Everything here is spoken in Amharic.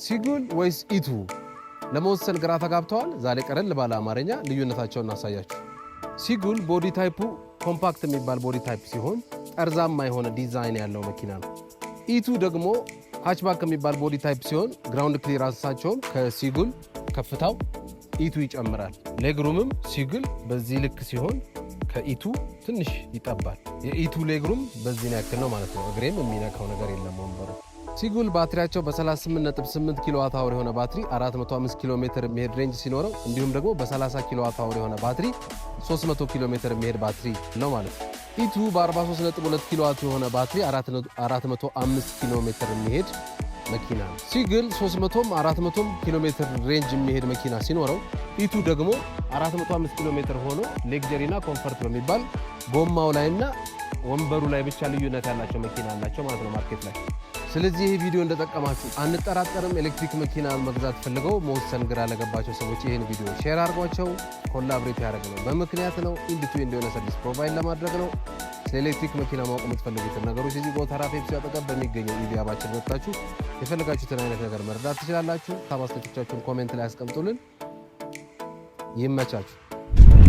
ሲጉል ወይስ ኢቱ ለመወሰን ግራ ተጋብተዋል? ዛሬ ቀረል ባለ አማርኛ ልዩነታቸውን እናሳያችሁ። ሲጉል ቦዲ ታይፑ ኮምፓክት የሚባል ቦዲ ታይፕ ሲሆን ጠርዛማ የሆነ ዲዛይን ያለው መኪና ነው። ኢቱ ደግሞ ሃችባክ የሚባል ቦዲ ታይፕ ሲሆን ግራውንድ ክሊራንሳቸውም ከሲጉል ከፍታው ኢቱ ይጨምራል። ሌግሩምም ሲጉል በዚህ ልክ ሲሆን ከኢቱ ትንሽ ይጠባል። የኢቱ ሌግሩም በዚህ ያክል ነው ማለት ነው። እግሬም የሚነካው ነገር የለም ወንበሩ። ሲጉል ባትሪያቸው በ38.8 ኪሎዋት አወር የሆነ ባትሪ 405 ኪሎ ሜትር የሚሄድ ሬንጅ ሲኖረው እንዲሁም ደግሞ በ30 ኪሎዋት አወር የሆነ ባትሪ 300 ኪሎ ሜትር የሚሄድ ባትሪ ነው ማለት ነው። ኢቱ በ43.2 ኪሎዋት የሆነ ባትሪ 405 ኪሎ ሜትር የሚሄድ መኪና ነው። ሲጉል 300ም 400ም ኪሎ ሜትር ሬንጅ የሚሄድ መኪና ሲኖረው ኢቱ ደግሞ 405 ኪሎ ሜትር ሆኖ ሌክጀሪና ኮምፈርት በሚባል ጎማው ላይና ወንበሩ ላይ ብቻ ልዩነት ያላቸው መኪና አላቸው ማለት ነው ማርኬት ላይ። ስለዚህ ይህ ቪዲዮ እንደጠቀማችሁ አንጠራጠርም። ኤሌክትሪክ መኪና መግዛት ፈልገው መወሰን ግራ ለገባቸው ሰዎች ይህን ቪዲዮ ሼር አድርጓቸው። ኮላብሬት ያደረግ ነው በምክንያት ነው። ኢንዲቱ እንደሆነ ሰርቪስ ፕሮቫይድ ለማድረግ ነው። ስለ ኤሌክትሪክ መኪና ማወቅ የምትፈልጉትን ነገሮች እዚህ ጎተራ ፔፕሲ አጠገብ በሚገኘው ኢቪያ ባችን ወጣችሁ የፈለጋችሁትን አይነት ነገር መረዳት ትችላላችሁ። ታማስቶቻችሁን ኮሜንት ላይ አስቀምጡልን። ይመቻችሁ።